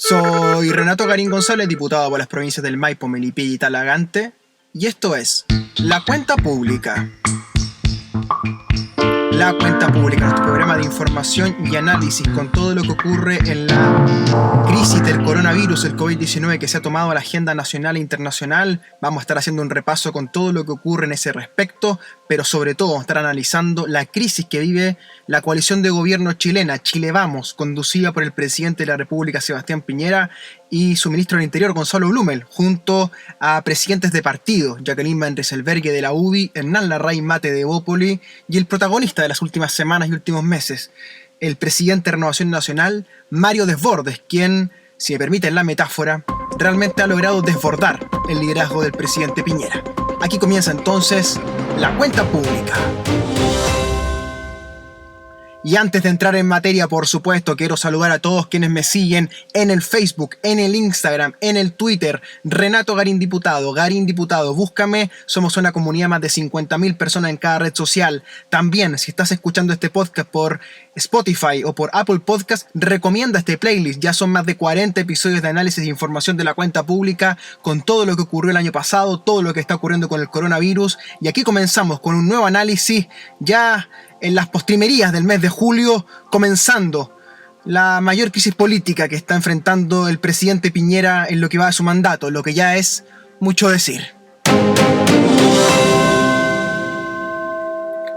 Soy Renato Garín González, diputado por las provincias del Maipo, Melipilla y Talagante, y esto es La Cuenta Pública. La Cuenta Pública, nuestro programa de información y análisis con todo lo que ocurre en la crisis del coronavirus, el COVID-19 que se ha tomado a la agenda nacional e internacional. Vamos a estar haciendo un repaso con todo lo que ocurre en ese respecto, pero sobre todo vamos a estar analizando la crisis que vive la coalición de gobierno chilena, Chile Vamos, conducida por el presidente de la República, Sebastián Piñera, y su ministro del Interior, Gonzalo Blumel, junto a presidentes de partidos, Jacqueline Van Rysselberghe de la UDI, Hernán Larraín Mate de Evópoli, y el protagonista de las últimas semanas y últimos meses, el presidente de Renovación Nacional, Mario Desbordes, quien, si me permiten la metáfora, realmente ha logrado desbordar el liderazgo del presidente Piñera. Aquí comienza entonces La Cuenta Pública. Y antes de entrar en materia, por supuesto, quiero saludar a todos quienes me siguen en el Facebook, en el Instagram, en el Twitter. Renato Garín Diputado, búscame. Somos una comunidad de más de 50.000 personas en cada red social. También, si estás escuchando este podcast por Spotify o por Apple Podcast, recomienda este playlist. Ya son más de 40 episodios de análisis e información de La Cuenta Pública, con todo lo que ocurrió el año pasado, todo lo que está ocurriendo con el coronavirus. Y aquí comenzamos con un nuevo análisis ya en las postrimerías del mes de julio, comenzando la mayor crisis política que está enfrentando el presidente Piñera en lo que va de su mandato, lo que ya es mucho decir.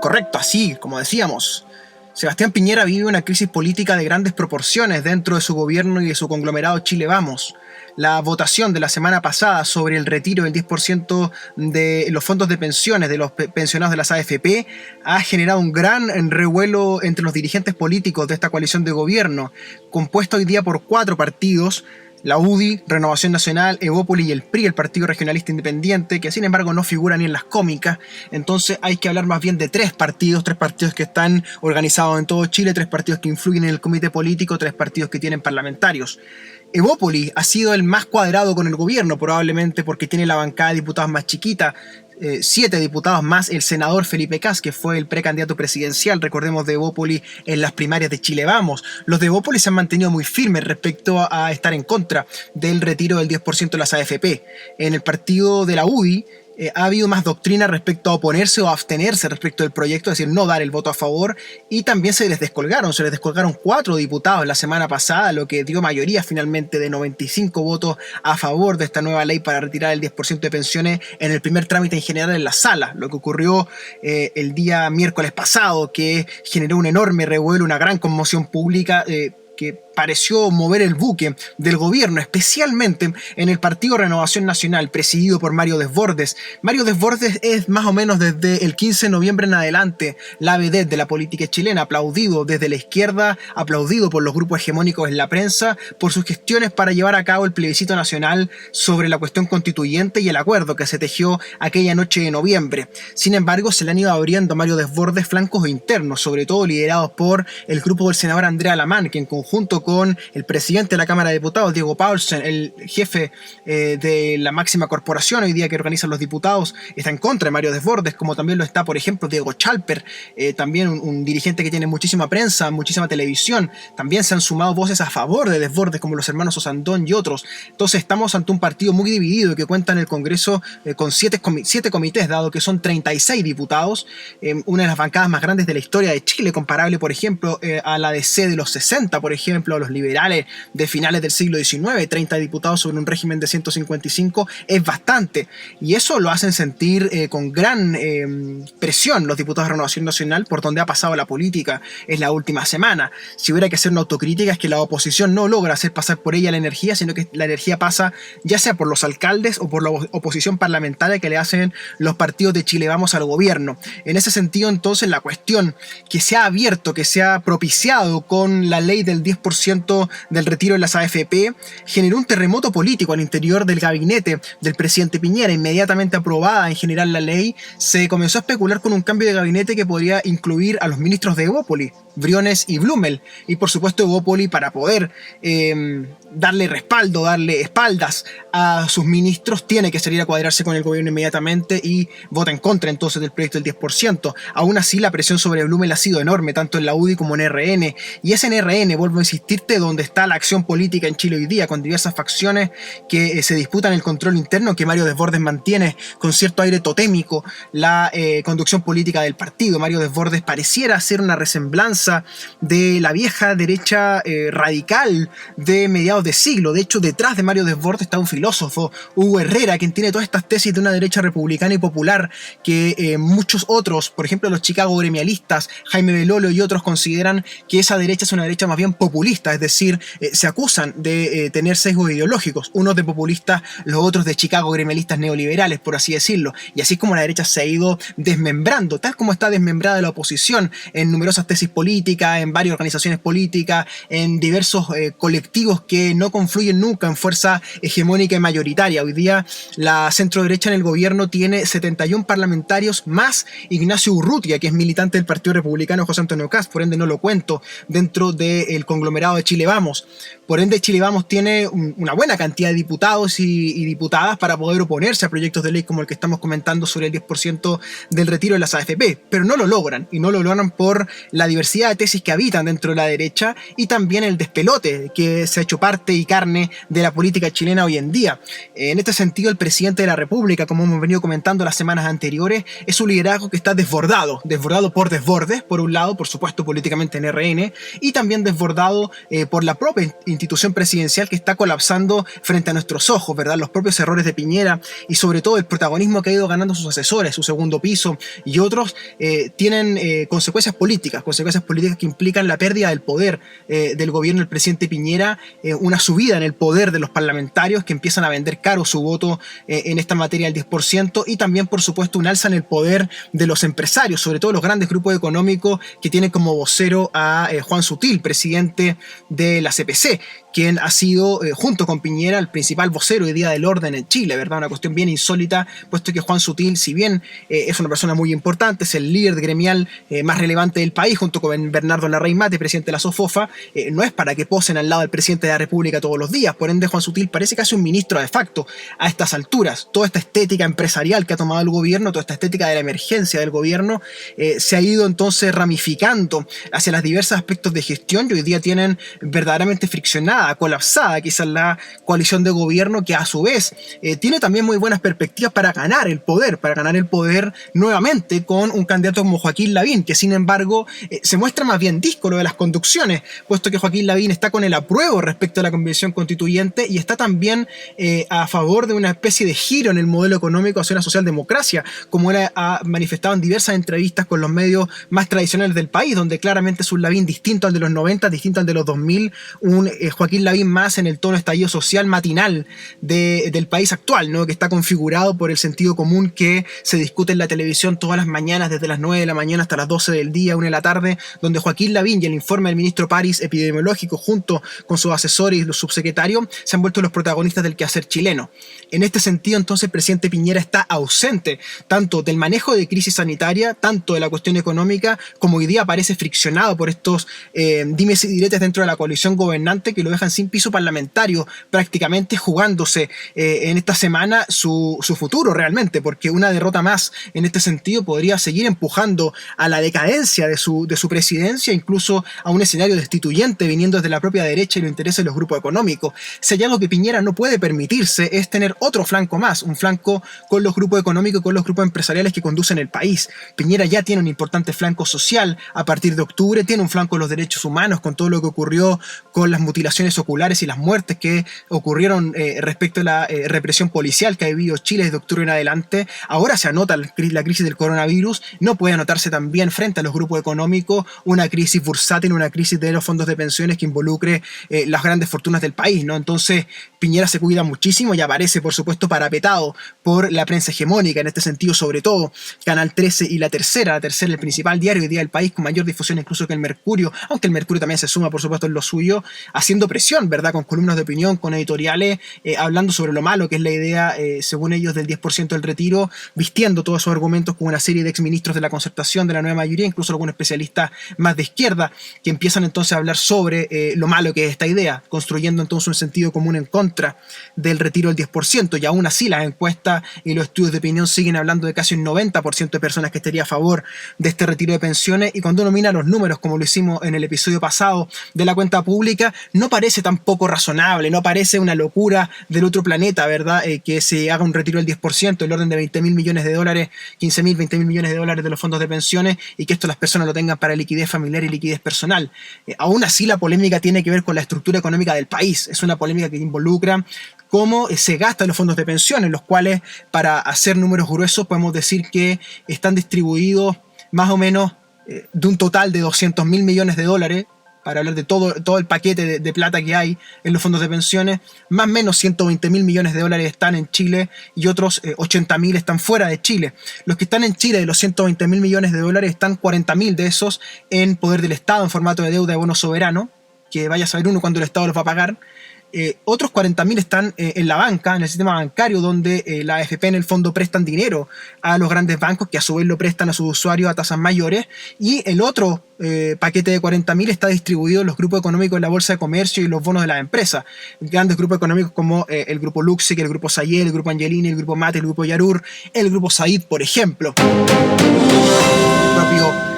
Correcto, así como decíamos, Sebastián Piñera vive una crisis política de grandes proporciones dentro de su gobierno y de su conglomerado Chile Vamos. La votación de la semana pasada sobre el retiro del 10% de los fondos de pensiones de los pensionados de las AFP ha generado un gran revuelo entre los dirigentes políticos de esta coalición de gobierno, compuesta hoy día por 4 partidos: la UDI, Renovación Nacional, Evópoli y el PRI, el Partido Regionalista Independiente, que sin embargo no figuran ni en las cómicas. Entonces hay que hablar más bien de 3 partidos que están organizados en todo Chile, 3 partidos que influyen en el comité político, 3 partidos que tienen parlamentarios. Evópoli ha sido el más cuadrado con el gobierno, probablemente porque tiene la bancada de diputados más chiquita, 7 diputados más el senador Felipe Kast, que fue el precandidato presidencial, recordemos, de Evópoli en las primarias de Chile Vamos. Los de Evópoli se han mantenido muy firmes respecto a estar en contra del retiro del 10% de las AFP. En el partido de la UDI ha habido más doctrina respecto a oponerse o a abstenerse respecto del proyecto, es decir, no dar el voto a favor, y también se les descolgaron 4 diputados la semana pasada, lo que dio mayoría finalmente de 95 votos a favor de esta nueva ley para retirar el 10% de pensiones en el primer trámite en general en la sala, lo que ocurrió el día miércoles pasado, que generó un enorme revuelo, una gran conmoción pública, que pareció mover el buque del gobierno, especialmente en el Partido Renovación Nacional, presidido por Mario Desbordes. Mario Desbordes es más o menos desde el 15 de noviembre en adelante la vedette de la política chilena, aplaudido desde la izquierda, aplaudido por los grupos hegemónicos en la prensa, por sus gestiones para llevar a cabo el plebiscito nacional sobre la cuestión constituyente y el acuerdo que se tejió aquella noche de noviembre. Sin embargo, se le han ido abriendo a Mario Desbordes flancos internos, sobre todo liderados por el grupo del senador Andrea Lamán, que en conjunto con el presidente de la Cámara de Diputados, Diego Paulsen, el jefe de la máxima corporación hoy día que organizan los diputados, está en contra de Mario Desbordes, como también lo está, por ejemplo, Diego Chalper, también un dirigente que tiene muchísima prensa, muchísima televisión. También se han sumado voces a favor de Desbordes, como los hermanos Osandón y otros. Entonces estamos ante un partido muy dividido que cuenta en el Congreso con 7 comités, dado que son 36 diputados, una de las bancadas más grandes de la historia de Chile, comparable, por ejemplo, a la DC de los 60, por ejemplo, a los liberales de finales del siglo XIX. 30 diputados sobre un régimen de 155 es bastante, y eso lo hacen sentir con gran presión los diputados de Renovación Nacional por donde ha pasado la política en la última semana. Si hubiera que hacer una autocrítica, es que la oposición no logra hacer pasar por ella la energía, sino que la energía pasa ya sea por los alcaldes o por la oposición parlamentaria que le hacen los partidos de Chile Vamos al gobierno. En ese sentido, entonces, la cuestión que se ha abierto, que se ha propiciado con la ley del 10% del retiro de las AFP, generó un terremoto político al interior del gabinete del presidente Piñera. Inmediatamente aprobada en general la ley, se comenzó a especular con un cambio de gabinete que podría incluir a los ministros de Evópoli, Briones y Blumel, y por supuesto Evópoli, para poder darle respaldo, darle espaldas a sus ministros, tiene que salir a cuadrarse con el gobierno inmediatamente y vota en contra entonces del proyecto del 10%. Aún así, la presión sobre Blumel ha sido enorme, tanto en la UDI como en RN, y es en RN, vuelvo a insistir, partirte de donde está la acción política en Chile hoy día, con diversas facciones que se disputan el control interno, que Mario Desbordes mantiene con cierto aire totémico la conducción política del partido. Mario Desbordes pareciera ser una resemblanza de la vieja derecha radical de mediados de siglo. De hecho, detrás de Mario Desbordes está un filósofo, Hugo Herrera, quien tiene todas estas tesis de una derecha republicana y popular que muchos otros, por ejemplo los Chicago gremialistas, Jaime Belolo y otros, consideran que esa derecha es una derecha más bien populista, es decir, se acusan de tener sesgos ideológicos, unos de populistas, los otros de Chicago gremialistas neoliberales, por así decirlo. Y así es como la derecha se ha ido desmembrando, tal como está desmembrada la oposición en numerosas tesis políticas, en varias organizaciones políticas, en diversos colectivos que no confluyen nunca en fuerza hegemónica y mayoritaria. Hoy día la centro-derecha en el gobierno tiene 71 parlamentarios más Ignacio Urrutia, que es militante del Partido Republicano José Antonio Kast, por ende no lo cuento dentro del conglomerado de Chile Vamos. Por ende, Chile Vamos tiene una buena cantidad de diputados y diputadas para poder oponerse a proyectos de ley como el que estamos comentando sobre el 10% del retiro de las AFP, pero no lo logran, y no lo logran por la diversidad de tesis que habitan dentro de la derecha y también el despelote que se ha hecho parte y carne de la política chilena hoy en día. En este sentido, el presidente de la República, como hemos venido comentando las semanas anteriores, es un liderazgo que está desbordado por Desbordes, por un lado, por supuesto políticamente en RN, y también desbordado por la propia institución presidencial que está colapsando frente a nuestros ojos, ¿verdad? Los propios errores de Piñera y sobre todo el protagonismo que ha ido ganando sus asesores, su segundo piso y otros, tienen consecuencias políticas que implican la pérdida del poder del gobierno del presidente Piñera, una subida en el poder de los parlamentarios que empiezan a vender caro su voto en esta materia del 10%, y también por supuesto un alza en el poder de los empresarios, sobre todo los grandes grupos económicos que tienen como vocero a Juan Sutil, presidente de la CPC, quien ha sido, junto con Piñera, el principal vocero hoy día del orden en Chile, ¿verdad? Una cuestión bien insólita, puesto que Juan Sutil, si bien es una persona muy importante, es el líder gremial más relevante del país, junto con Bernardo Larraín Mate, presidente de la SOFOFA, no es para que posen al lado del presidente de la República todos los días. Por ende, Juan Sutil parece casi un ministro de facto a estas alturas. Toda esta estética empresarial que ha tomado el gobierno, toda esta estética de la emergencia del gobierno, se ha ido entonces ramificando hacia los diversos aspectos de gestión, y hoy día tienen verdaderamente friccionada, colapsada quizás la coalición de gobierno, que a su vez tiene también muy buenas perspectivas para ganar el poder nuevamente con un candidato como Joaquín Lavín, que sin embargo se muestra más bien díscolo de las conducciones, puesto que Joaquín Lavín está con el apruebo respecto a la convención constituyente y está también a favor de una especie de giro en el modelo económico hacia una socialdemocracia, como él ha manifestado en diversas entrevistas con los medios más tradicionales del país, donde claramente es un Lavín distinto al de los 90, distinto al de los 2000, un Joaquín Lavín más en el tono estallido social matinal del país actual, ¿no? Que está configurado por el sentido común que se discute en la televisión todas las mañanas, desde las 9 de la mañana hasta las 12 del día, 1 de la tarde, donde Joaquín Lavín y el informe del ministro París epidemiológico, junto con sus asesores y los subsecretarios, se han vuelto los protagonistas del quehacer chileno. En este sentido, entonces, el presidente Piñera está ausente tanto del manejo de crisis sanitaria, tanto de la cuestión económica, como hoy día parece friccionado por estos dimes y diretes dentro de la coalición gobernante, que lo dejan sin piso parlamentario, prácticamente jugándose en esta semana su futuro realmente, porque una derrota más en este sentido podría seguir empujando a la decadencia de su presidencia, incluso a un escenario destituyente viniendo desde la propia derecha y los intereses de los grupos económicos. Si hay algo que Piñera no puede permitirse es tener otro flanco más, un flanco con los grupos económicos y con los grupos empresariales que conducen el país. Piñera ya tiene un importante flanco social a partir de octubre, tiene un flanco de los derechos humanos con todo lo que ocurrió con las mutilaciones oculares y las muertes que ocurrieron respecto a la represión policial que ha vivido Chile desde octubre en adelante. Ahora se anota la crisis del coronavirus, no puede anotarse también frente a los grupos económicos una crisis bursátil, una crisis de los fondos de pensiones que involucre las grandes fortunas del país, ¿no? Entonces Piñera se cuida muchísimo y aparece, por supuesto, parapetado por la prensa hegemónica, en este sentido sobre todo Canal 13 y La Tercera, el principal diario hoy día del país con mayor difusión incluso que el Mercurio, aunque el Mercurio también se suma, por supuesto, en lo suyo, haciendo presión televisión, ¿verdad? Con columnas de opinión, con editoriales, hablando sobre lo malo que es la idea, según ellos, del 10% del retiro, vistiendo todos esos argumentos con una serie de exministros de la Concertación, de la nueva mayoría, incluso algunos especialistas más de izquierda, que empiezan entonces a hablar sobre lo malo que es esta idea, construyendo entonces un sentido común en contra del retiro del 10%, y aún así las encuestas y los estudios de opinión siguen hablando de casi un 90% de personas que estaría a favor de este retiro de pensiones, y cuando uno mira los números, como lo hicimos en el episodio pasado de la cuenta pública, no parece tan poco razonable, no parece una locura del otro planeta, ¿verdad? Que se haga un retiro del 10%, el orden de 20.000 millones de dólares, 15.000, 20.000 millones de dólares de los fondos de pensiones, y que esto las personas lo tengan para liquidez familiar y liquidez personal. Aún así, la polémica tiene que ver con la estructura económica del país. Es una polémica que involucra cómo se gastan los fondos de pensiones, los cuales, para hacer números gruesos, podemos decir que están distribuidos más o menos de un total de 200.000 millones de dólares, para hablar de todo el paquete de plata que hay en los fondos de pensiones. Más o menos 120.000 millones de dólares están en Chile y otros 80.000 están fuera de Chile. Los que están en Chile, de los 120.000 millones de dólares, están 40.000 de esos en poder del Estado en formato de deuda de bono soberano, que vaya a saber uno cuándo el Estado los va a pagar. Otros 40.000 están en la banca, en el sistema bancario, donde la AFP en el fondo prestan dinero a los grandes bancos, que a su vez lo prestan a sus usuarios a tasas mayores, y el otro paquete de 40.000 está distribuido en los grupos económicos de la Bolsa de Comercio y los bonos de las empresas. Grandes grupos económicos como el grupo Luxic, el grupo Sayel, el grupo Angelini, el grupo Mate, el grupo Yarur, el grupo Said, por ejemplo. El propio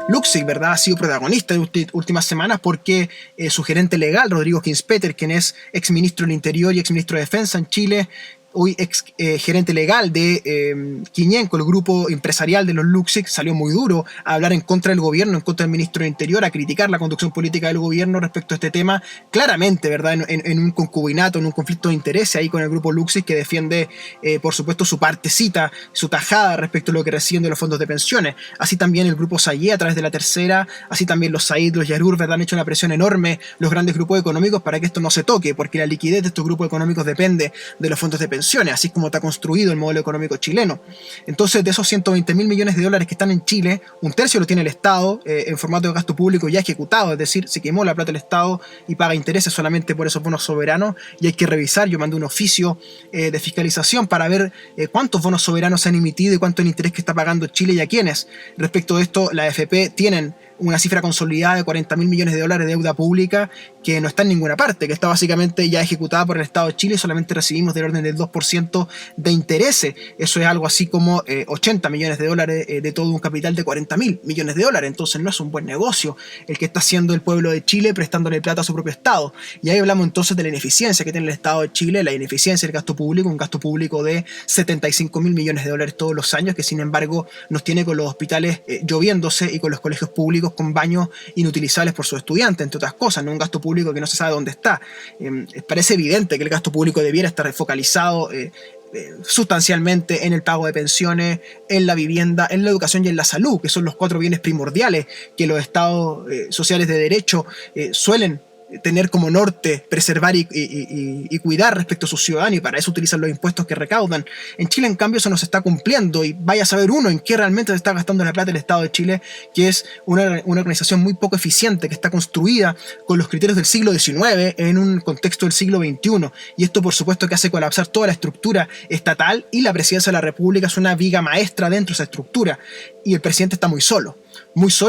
Luxic, ¿verdad?, ha sido protagonista de últimas semanas porque su gerente legal, Rodrigo Kinspeter, quien es exministro del Interior y exministro de Defensa en Chile, hoy ex gerente legal de Quiñenco, el grupo empresarial de los Luxic, salió muy duro a hablar en contra del gobierno, en contra del ministro del Interior, a criticar la conducción política del gobierno respecto a este tema, claramente, ¿verdad?, en un concubinato, en un conflicto de intereses ahí con el grupo Luxic, que defiende, por supuesto, su partecita, su tajada respecto a lo que reciben de los fondos de pensiones. Así también el grupo Sayé, a través de La Tercera, así también los Said, los Yarur, ¿verdad?, han hecho una presión enorme los grandes grupos económicos para que esto no se toque, porque la liquidez de estos grupos económicos depende de los fondos de pensiones, así como está construido el modelo económico chileno. Entonces, de esos 120.000 millones de dólares que están en Chile, un tercio lo tiene el Estado en formato de gasto público ya ejecutado, es decir, se quemó la plata del Estado y paga intereses solamente por esos bonos soberanos, y hay que revisar. Yo mandé un oficio de fiscalización para ver cuántos bonos soberanos se han emitido y cuánto es el interés que está pagando Chile y a quiénes. Respecto de esto, la AFP tienen una cifra consolidada de 40.000 millones de dólares de deuda pública que no está en ninguna parte, que está básicamente ya ejecutada por el Estado de Chile, y solamente recibimos del orden del 2% de intereses. Eso es algo así como 80 millones de dólares de todo un capital de 40.000 millones de dólares. Entonces no es un buen negocio el que está haciendo el pueblo de Chile prestándole plata a su propio Estado. Y ahí hablamos entonces de la ineficiencia que tiene el Estado de Chile, la ineficiencia del gasto público, un gasto público de 75.000 millones de dólares todos los años, que sin embargo nos tiene con los hospitales lloviéndose y con los colegios públicos con baños inutilizables por sus estudiantes, entre otras cosas, ¿no? Un gasto público que no se sabe dónde está. Parece evidente que el gasto público debiera estar focalizado sustancialmente en el pago de pensiones, en la vivienda, en la educación y en la salud, que son los 4 bienes primordiales que los estados sociales de derecho suelen tener como norte preservar y cuidar respecto a sus ciudadanos, y para eso utilizan los impuestos que recaudan. En Chile, en cambio, eso no se está cumpliendo, y vaya a saber uno en qué realmente se está gastando la plata del Estado de Chile, que es una organización muy poco eficiente, que está construida con los criterios del siglo XIX en un contexto del siglo XXI, y esto por supuesto que hace colapsar toda la estructura estatal, y la presidencia de la República es una viga maestra dentro de esa estructura, y el presidente está muy solo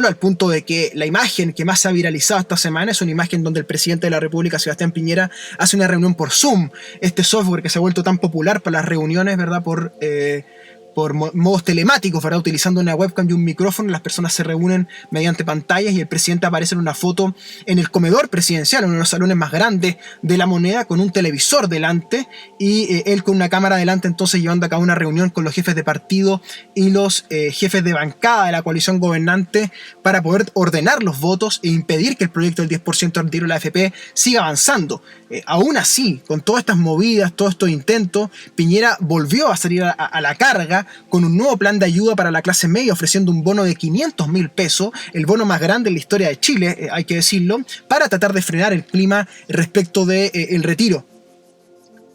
al punto de que la imagen que más se ha viralizado esta semana es una imagen donde el presidente de la República, Sebastián Piñera, hace una reunión por Zoom, este software que se ha vuelto tan popular para las reuniones, ¿verdad?, por modos telemáticos, ¿verdad?, utilizando una webcam y un micrófono. Las personas se reúnen mediante pantallas y el presidente aparece en una foto en el comedor presidencial, en uno de los salones más grandes de la Moneda, con un televisor delante, y él con una cámara delante, entonces llevando a cabo una reunión con los jefes de partido y los jefes de bancada de la coalición gobernante para poder ordenar los votos e impedir que el proyecto del 10% del retiro de la AFP siga avanzando. Aún así, con todas estas movidas, todos estos intentos, Piñera volvió a salir a la carga con un nuevo plan de ayuda para la clase media, ofreciendo un bono de 500.000 pesos, el bono más grande en la historia de Chile, hay que decirlo, para tratar de frenar el clima respecto del retiro.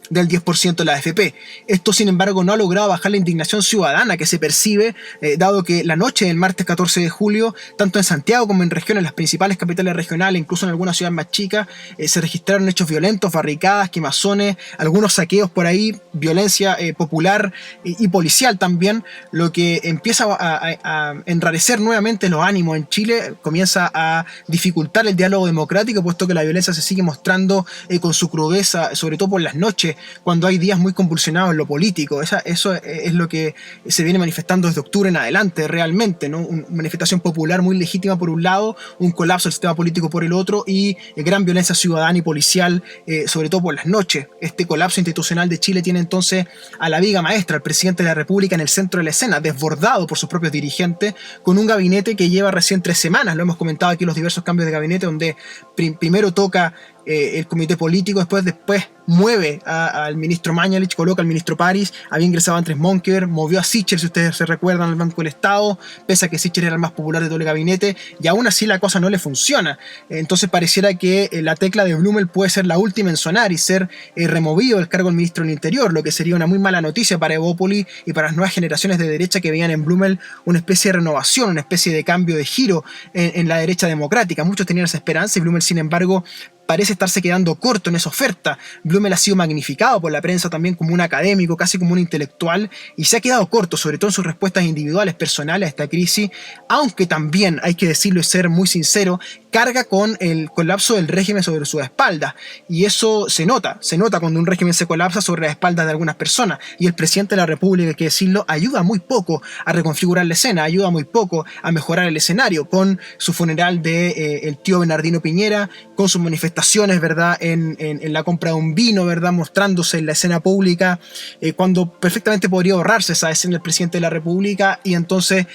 del 10% de la AFP. Esto, sin embargo, no ha logrado bajar la indignación ciudadana que se percibe, dado que la noche del martes 14 de julio, tanto en Santiago como en regiones, las principales capitales regionales, incluso en algunas ciudades más chicas, se registraron hechos violentos, barricadas, quemazones, algunos saqueos por ahí, violencia popular y policial también, lo que empieza a enrarecer nuevamente los ánimos en Chile, comienza a dificultar el diálogo democrático, puesto que la violencia se sigue mostrando con su crudeza, sobre todo por las noches, cuando hay días muy convulsionados en lo político. Eso es lo que se viene manifestando desde octubre en adelante realmente, ¿no? Una manifestación popular muy legítima por un lado, un colapso del sistema político por el otro y gran violencia ciudadana y policial, sobre todo por las noches. Este colapso institucional de Chile tiene entonces a la viga maestra, al presidente de la República en el centro de la escena, desbordado por sus propios dirigentes, con un gabinete que lleva recién 3 semanas, lo hemos comentado aquí los diversos cambios de gabinete, donde primero toca el comité político, después mueve al ministro Mañalich, coloca al ministro París, había ingresado Andrés Monkever, movió a Sichel, si ustedes se recuerdan, al Banco del Estado, pese a que Sichel era el más popular de todo el gabinete, y aún así la cosa no le funciona. Entonces pareciera que la tecla de Blumel puede ser la última en sonar y ser removido del cargo del ministro del Interior, lo que sería una muy mala noticia para Evópoli y para las nuevas generaciones de derecha que veían en Blumel una especie de renovación, una especie de cambio de giro en la derecha democrática. Muchos tenían esa esperanza y Blumel, sin embargo, parece estarse quedando corto en esa oferta. Blumel ha sido magnificado por la prensa también como un académico, casi como un intelectual, y se ha quedado corto, sobre todo en sus respuestas individuales, personales a esta crisis, aunque también, hay que decirlo y ser muy sincero, carga con el colapso del régimen sobre sus espaldas, y eso se nota cuando un régimen se colapsa sobre las espaldas de algunas personas, y el presidente de la República, hay que decirlo, ayuda muy poco a reconfigurar la escena, ayuda muy poco a mejorar el escenario, con su funeral de el tío Bernardino Piñera, con sus manifestaciones, ¿verdad?, en la compra de un vino, ¿verdad?, mostrándose en la escena pública, cuando perfectamente podría ahorrarse esa escena del presidente de la República y entonces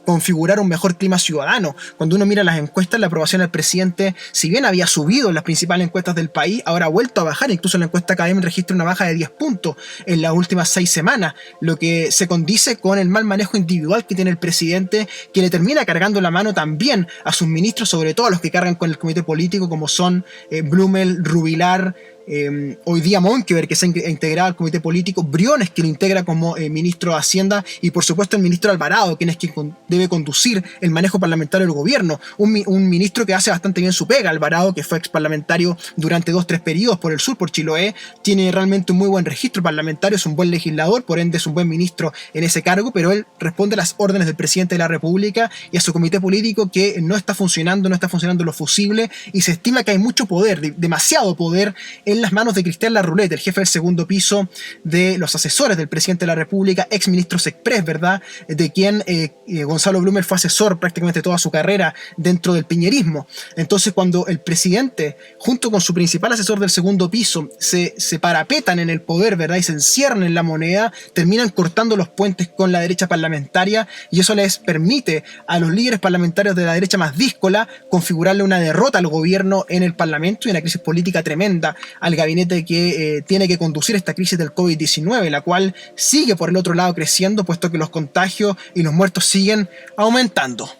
configurar un mejor clima ciudadano. Cuando uno mira las encuestas, la aprobación al presidente, si bien había subido en las principales encuestas del país, ahora ha vuelto a bajar, incluso la encuesta Academia registra una baja de 10 puntos en las últimas 6 semanas, lo que se condice con el mal manejo individual que tiene el presidente, que le termina cargando la mano también a sus ministros, sobre todo a los que cargan con el comité político, como son Blumel, Rubilar, hoy día Monkever, que se ha integrado al comité político, Briones, que lo integra como ministro de Hacienda, y por supuesto el ministro Alvarado, quien es quien debe conducir el manejo parlamentario del gobierno, un ministro que hace bastante bien su pega. Alvarado, que fue ex parlamentario durante 2-3 periodos por el sur, por Chiloé, tiene realmente un muy buen registro parlamentario, es un buen legislador, por ende es un buen ministro en ese cargo, pero él responde a las órdenes del presidente de la República y a su comité político, que no está funcionando lo fusible, y se estima que hay mucho poder, demasiado poder, en las manos de Cristian Larroulet, el jefe del segundo piso de los asesores del presidente de la República, ex ministro Sexpress, ¿verdad?, de quien Gonzalo Blumel fue asesor prácticamente toda su carrera dentro del piñerismo. Entonces, cuando el presidente, junto con su principal asesor del segundo piso, se parapetan en el poder, ¿verdad?, y se encierran en la moneda, terminan cortando los puentes con la derecha parlamentaria, y eso les permite a los líderes parlamentarios de la derecha más díscola configurarle una derrota al gobierno en el Parlamento y una crisis política tremenda al gabinete que tiene que conducir esta crisis del COVID-19, la cual sigue por el otro lado creciendo, puesto que los contagios y los muertos siguen aumentando.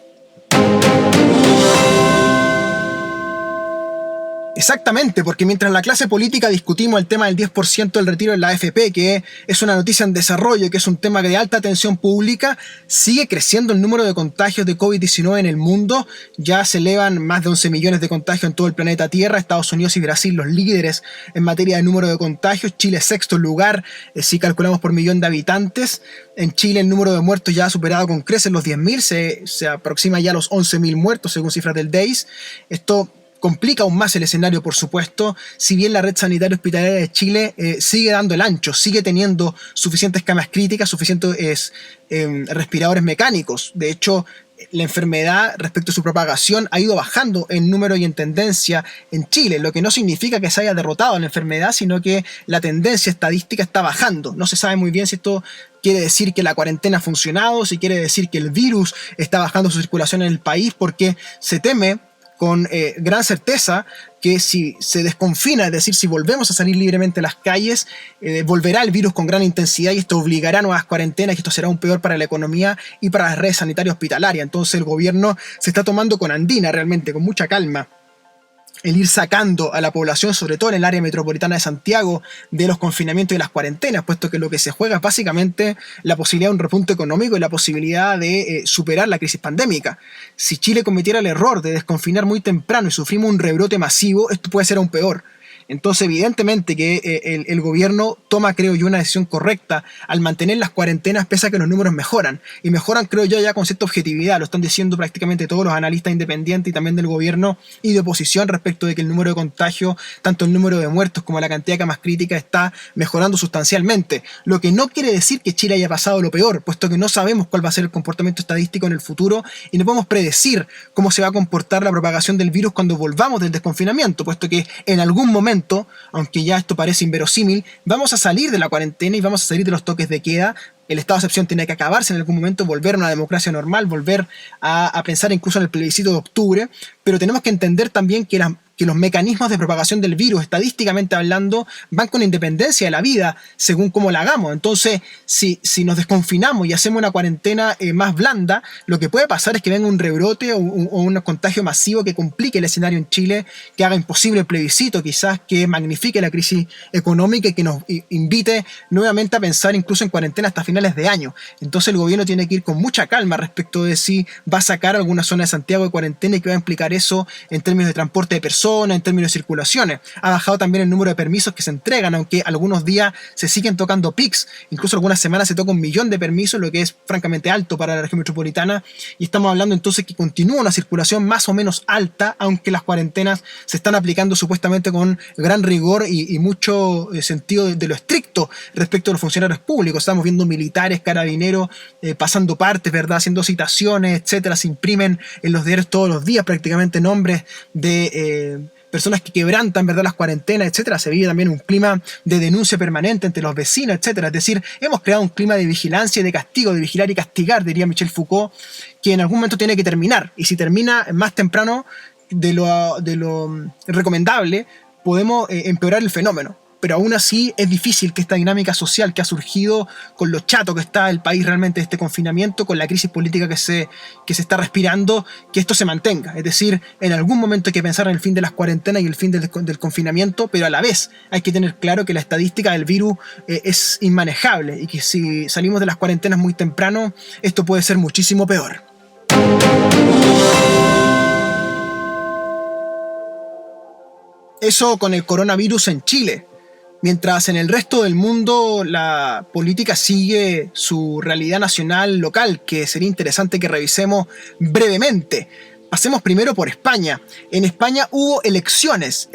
Exactamente, porque mientras la clase política discutimos el tema del 10% del retiro de la AFP, que es una noticia en desarrollo, que es un tema de alta atención pública, sigue creciendo el número de contagios de COVID-19 en el mundo. Ya se elevan más de 11 millones de contagios en todo el planeta Tierra. Estados Unidos y Brasil los líderes en materia de número de contagios. Chile sexto lugar, si calculamos por millón de habitantes. En Chile el número de muertos ya ha superado con creces los 10.000, se aproxima ya a los 11.000 muertos según cifras del DEIS. Esto complica aún más el escenario, por supuesto, si bien la red sanitaria hospitalaria de Chile sigue dando el ancho, sigue teniendo suficientes camas críticas, suficientes respiradores mecánicos. De hecho, la enfermedad respecto a su propagación ha ido bajando en número y en tendencia en Chile, lo que no significa que se haya derrotado la enfermedad, sino que la tendencia estadística está bajando. No se sabe muy bien si esto quiere decir que la cuarentena ha funcionado, si quiere decir que el virus está bajando su circulación en el país, porque se teme con gran certeza que si se desconfina, es decir, si volvemos a salir libremente a las calles, volverá el virus con gran intensidad y esto obligará a nuevas cuarentenas y esto será aún peor para la economía y para las redes sanitarias hospitalarias. Entonces el gobierno se está tomando con andina realmente, con mucha calma el ir sacando a la población, sobre todo en el área metropolitana de Santiago, de los confinamientos y las cuarentenas, puesto que lo que se juega es básicamente la posibilidad de un repunte económico y la posibilidad de superar la crisis pandémica. Si Chile cometiera el error de desconfinar muy temprano y sufrimos un rebrote masivo, esto puede ser aún peor. Entonces, evidentemente que el gobierno toma, creo yo, una decisión correcta al mantener las cuarentenas pese a que los números mejoran. Y mejoran, creo yo, ya con cierta objetividad. Lo están diciendo prácticamente todos los analistas independientes y también del gobierno y de oposición respecto de que el número de contagios, tanto el número de muertos como la cantidad de camas críticas, está mejorando sustancialmente. Lo que no quiere decir que Chile haya pasado lo peor, puesto que no sabemos cuál va a ser el comportamiento estadístico en el futuro y no podemos predecir cómo se va a comportar la propagación del virus cuando volvamos del desconfinamiento, puesto que en algún momento, aunque ya esto parece inverosímil, vamos a salir de la cuarentena y vamos a salir de los toques de queda. El estado de excepción tiene que acabarse en algún momento, volver a una democracia normal, volver a pensar incluso en el plebiscito de octubre, pero tenemos que entender también que los mecanismos de propagación del virus, estadísticamente hablando, van con independencia de la vida, según cómo la hagamos. Entonces, si nos desconfinamos y hacemos una cuarentena más blanda, lo que puede pasar es que venga un rebrote o un contagio masivo que complique el escenario en Chile, que haga imposible el plebiscito, quizás que magnifique la crisis económica y que nos invite nuevamente a pensar incluso en cuarentena hasta finales de año. Entonces el gobierno tiene que ir con mucha calma respecto de si va a sacar alguna zona de Santiago de cuarentena y qué va a implicar eso en términos de transporte de personas, en términos de circulaciones. Ha bajado también el número de permisos que se entregan, aunque algunos días se siguen tocando pics, incluso algunas semanas se toca 1 millón de permisos, lo que es francamente alto para la región metropolitana, y estamos hablando entonces que continúa una circulación más o menos alta, aunque las cuarentenas se están aplicando supuestamente con gran rigor y mucho sentido de lo estricto respecto a los funcionarios públicos. Estamos viendo militares, carabineros, pasando partes, ¿verdad?, haciendo citaciones, etcétera. Se imprimen en los diarios todos los días prácticamente nombres de personas que quebrantan, ¿verdad?, las cuarentenas, etcétera. Se vive también un clima de denuncia permanente entre los vecinos, etcétera. Es decir, hemos creado un clima de vigilancia y de castigo, de vigilar y castigar, diría Michel Foucault, que en algún momento tiene que terminar. Y si termina más temprano de lo recomendable, podemos empeorar el fenómeno. Pero aún así es difícil que esta dinámica social que ha surgido con lo chato que está el país realmente de este confinamiento, con la crisis política que se está respirando, que esto se mantenga. Es decir, en algún momento hay que pensar en el fin de las cuarentenas y el fin del confinamiento, pero a la vez hay que tener claro que la estadística del virus es inmanejable y que si salimos de las cuarentenas muy temprano, esto puede ser muchísimo peor. Eso con el coronavirus en Chile. Mientras en el resto del mundo la política sigue su realidad nacional local, que sería interesante que revisemos brevemente. Pasemos primero por España. En España hubo elecciones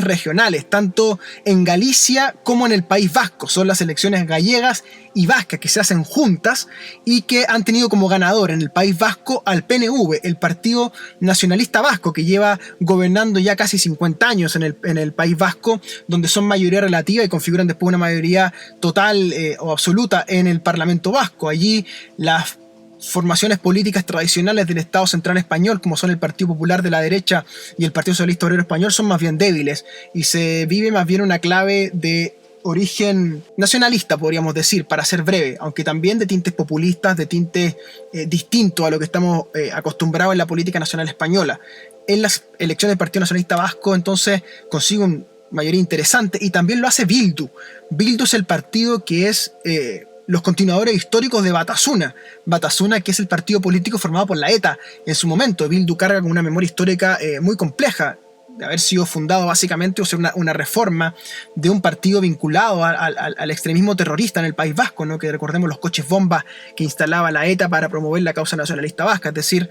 regionales, tanto en Galicia como en el País Vasco. Son las elecciones gallegas y vascas que se hacen juntas y que han tenido como ganador en el País Vasco al PNV, el Partido Nacionalista Vasco, que lleva gobernando ya casi 50 años en el País Vasco, donde son mayoría relativa y configuran después una mayoría total o absoluta en el Parlamento Vasco. Allí las formaciones políticas tradicionales del Estado central español, como son el Partido Popular de la derecha y el Partido Socialista Obrero Español, son más bien débiles y se vive más bien una clave de origen nacionalista, podríamos decir, para ser breve, aunque también de tintes populistas, de tintes distintos a lo que estamos acostumbrados en la política nacional española. En las elecciones del Partido Nacionalista Vasco, entonces, consigue una mayoría interesante y también lo hace Bildu. Bildu es el partido que es los continuadores históricos de Batasuna. Batasuna, que es el partido político formado por la ETA en su momento. Bildu carga con una memoria histórica muy compleja, de haber sido fundado básicamente o ser una reforma de un partido vinculado al extremismo terrorista en el País Vasco, ¿no? Que recordemos los coches bombas que instalaba la ETA para promover la causa nacionalista vasca. Es decir,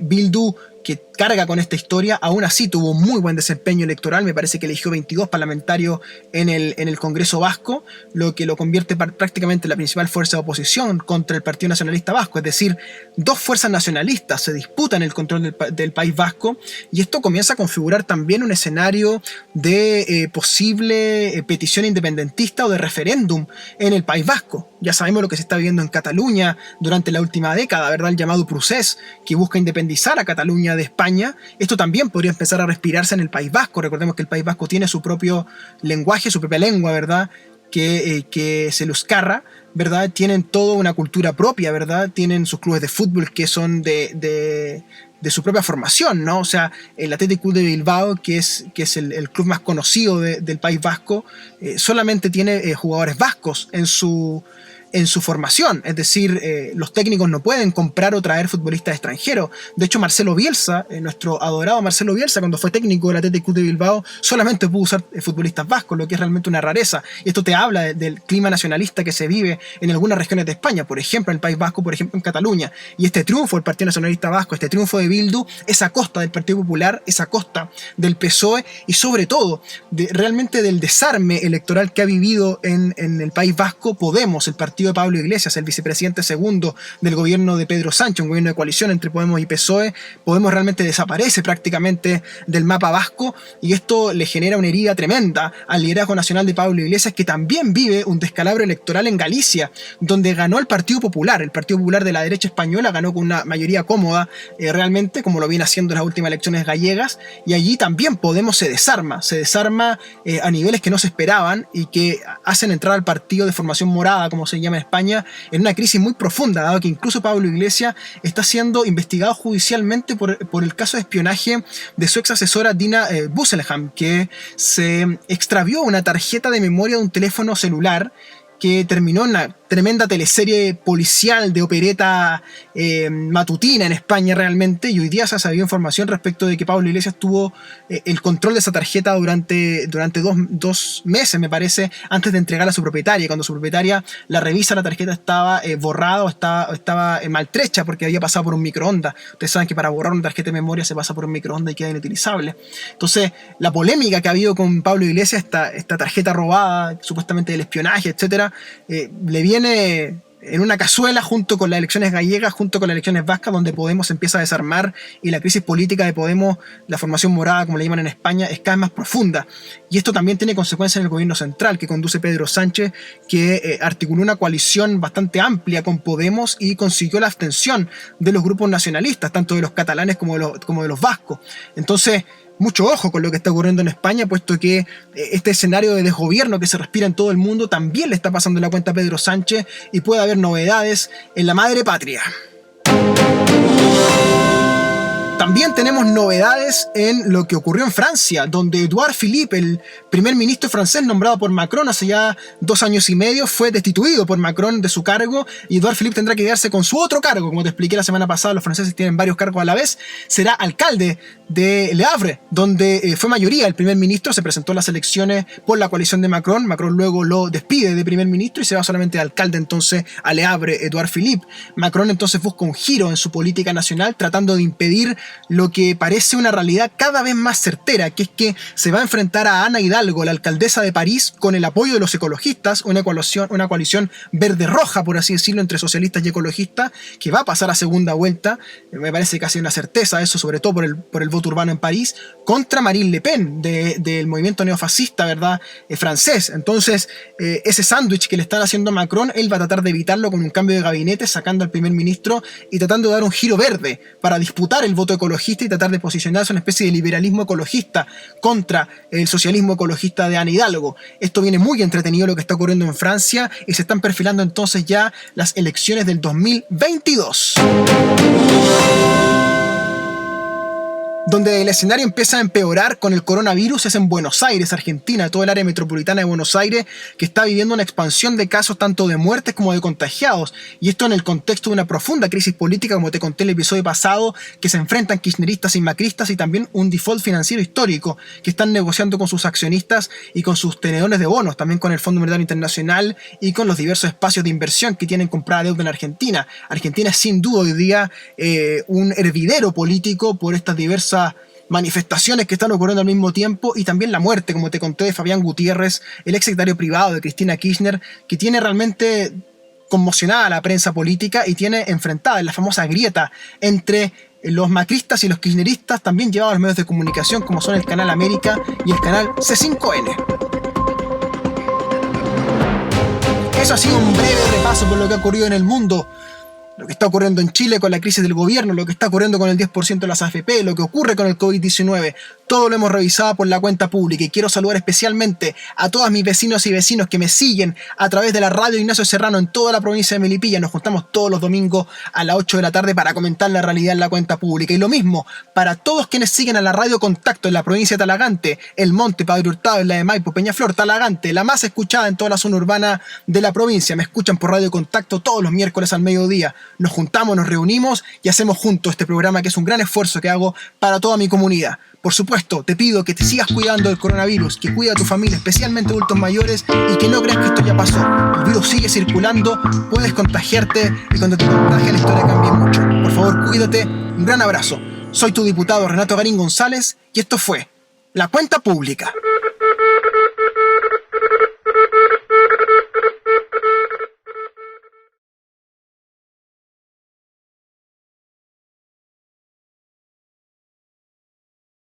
Bildu, que carga con esta historia, aún así tuvo muy buen desempeño electoral. Me parece que eligió 22 parlamentarios en el Congreso Vasco, lo que lo convierte prácticamente en la principal fuerza de oposición contra el Partido Nacionalista Vasco. Es decir, dos fuerzas nacionalistas se disputan el control del País Vasco y esto comienza a configurar también un escenario de posible petición independentista o de referéndum en el País Vasco. Ya sabemos lo que se está viviendo en Cataluña durante la última década, ¿verdad? El llamado procés, que busca independizar a Cataluña de España. Esto también podría empezar a respirarse en el País Vasco. Recordemos que el País Vasco tiene su propio lenguaje, su propia lengua, ¿verdad?, que es el euskarra, ¿verdad? Tienen toda una cultura propia, ¿verdad? Tienen sus clubes de fútbol que son de su propia formación, ¿no? O sea, el Athletic Club de Bilbao, que es el club más conocido del País Vasco, solamente tiene jugadores vascos en su formación, es decir, los técnicos no pueden comprar o traer futbolistas extranjeros. De hecho, Marcelo Bielsa, nuestro adorado Marcelo Bielsa, cuando fue técnico del Athletic Club de Bilbao, solamente pudo usar futbolistas vascos, lo que es realmente una rareza. Y esto te habla del clima nacionalista que se vive en algunas regiones de España, por ejemplo, en el País Vasco, por ejemplo, en Cataluña. Y este triunfo del Partido Nacionalista Vasco, este triunfo de Bildu, es a costa del Partido Popular, es a costa del PSOE y sobre todo realmente del desarme electoral que ha vivido en el País Vasco Podemos, el partido de Pablo Iglesias, el vicepresidente segundo del gobierno de Pedro Sánchez, un gobierno de coalición entre Podemos y PSOE. Podemos realmente desaparece prácticamente del mapa vasco y esto le genera una herida tremenda al liderazgo nacional de Pablo Iglesias, que también vive un descalabro electoral en Galicia, donde ganó el Partido Popular de la derecha española, ganó con una mayoría cómoda realmente, como lo viene haciendo en las últimas elecciones gallegas, y allí también Podemos se desarma a niveles que no se esperaban y que hacen entrar al partido de formación morada, como se llama en España, en una crisis muy profunda, dado que incluso Pablo Iglesias está siendo investigado judicialmente por el caso de espionaje de su ex asesora Dina Busselham, que se extravió una tarjeta de memoria de un teléfono celular que terminó en una tremenda teleserie policial de opereta matutina en España realmente, y hoy día se ha sabido información respecto de que Pablo Iglesias tuvo el control de esa tarjeta durante dos meses, me parece, antes de entregarla a su propietaria. Cuando su propietaria la revisa, la tarjeta estaba borrada o estaba maltrecha porque había pasado por un microondas. Ustedes saben que para borrar una tarjeta de memoria se pasa por un microondas y queda inutilizable. Entonces, la polémica que ha habido con Pablo Iglesias, esta tarjeta robada, supuestamente del espionaje, etcétera, le viene en una cazuela junto con las elecciones gallegas, junto con las elecciones vascas, donde Podemos se empieza a desarmar y la crisis política de Podemos, la formación morada, como le llaman en España, es cada vez más profunda. Y esto también tiene consecuencias en el gobierno central que conduce Pedro Sánchez, que articuló una coalición bastante amplia con Podemos y consiguió la abstención de los grupos nacionalistas, tanto de los catalanes como de los vascos. Entonces, mucho ojo con lo que está ocurriendo en España, puesto que este escenario de desgobierno que se respira en todo el mundo también le está pasando la cuenta a Pedro Sánchez y puede haber novedades en la madre patria. También tenemos novedades en lo que ocurrió en Francia, donde Edouard Philippe, el primer ministro francés nombrado por Macron hace ya 2 años y medio, fue destituido por Macron de su cargo, y Edouard Philippe tendrá que quedarse con su otro cargo. Como te expliqué la semana pasada, los franceses tienen varios cargos a la vez. Será alcalde de Le Havre, donde fue mayoría el primer ministro. Se presentó en las elecciones por la coalición de Macron. Macron luego lo despide de primer ministro y se va solamente de alcalde entonces a Le Havre, Edouard Philippe. Macron entonces busca un giro en su política nacional, tratando de impedir lo que parece una realidad cada vez más certera, que es que se va a enfrentar a Ana Hidalgo, la alcaldesa de París, con el apoyo de los ecologistas, una coalición verde-roja, por así decirlo, entre socialistas y ecologistas, que va a pasar a segunda vuelta. Me parece casi una certeza eso, sobre todo por el voto urbano en París, contra Marine Le Pen, del movimiento neofascista, ¿verdad?, francés. Entonces, ese sándwich que le están haciendo a Macron, él va a tratar de evitarlo con un cambio de gabinete, sacando al primer ministro y tratando de dar un giro verde para disputar el voto ecologista y tratar de posicionarse una especie de liberalismo ecologista contra el socialismo ecologista de Ana Hidalgo. Esto viene muy entretenido lo que está ocurriendo en Francia, y se están perfilando entonces ya las elecciones del 2022. Donde el escenario empieza a empeorar con el coronavirus es en Buenos Aires, Argentina, todo el área metropolitana de Buenos Aires, que está viviendo una expansión de casos tanto de muertes como de contagiados, y esto en el contexto de una profunda crisis política, como te conté en el episodio pasado, que se enfrentan kirchneristas y macristas, y también un default financiero histórico, que están negociando con sus accionistas y con sus tenedores de bonos, también con el Fondo Monetario Internacional y con los diversos espacios de inversión que tienen comprada deuda en Argentina. Argentina es sin duda hoy día un hervidero político por estas diversas manifestaciones que están ocurriendo al mismo tiempo, y también la muerte, como te conté, de Fabián Gutiérrez, el ex secretario privado de Cristina Kirchner, que tiene realmente conmocionada a la prensa política y tiene enfrentada en la famosa grieta entre los macristas y los kirchneristas, también llevados a los medios de comunicación como son el Canal América y el canal C5N. Eso ha sido un breve repaso por lo que ha ocurrido en el mundo. Lo que está ocurriendo en Chile con la crisis del gobierno, lo que está ocurriendo con el 10% de las AFP, lo que ocurre con el COVID-19, todo lo hemos revisado por la cuenta pública. Y quiero saludar especialmente a todos mis vecinos y vecinos que me siguen a través de la radio Ignacio Serrano en toda la provincia de Melipilla. Nos juntamos todos los domingos a las 8 de la tarde para comentar la realidad en la cuenta pública. Y lo mismo para todos quienes siguen a la radio Contacto en la provincia de Talagante, El Monte, Padre Hurtado, en la de Maipo, Peñaflor, Talagante, la más escuchada en toda la zona urbana de la provincia. Me escuchan por Radio Contacto todos los miércoles al mediodía. Nos juntamos, nos reunimos y hacemos juntos este programa, que es un gran esfuerzo que hago para toda mi comunidad. Por supuesto, te pido que te sigas cuidando del coronavirus, que cuida a tu familia, especialmente adultos mayores, y que no creas que esto ya pasó. El virus sigue circulando, puedes contagiarte, y cuando te contagias la historia cambia mucho. Por favor, cuídate. Un gran abrazo. Soy tu diputado Renato Garín González y esto fue La Cuenta Pública.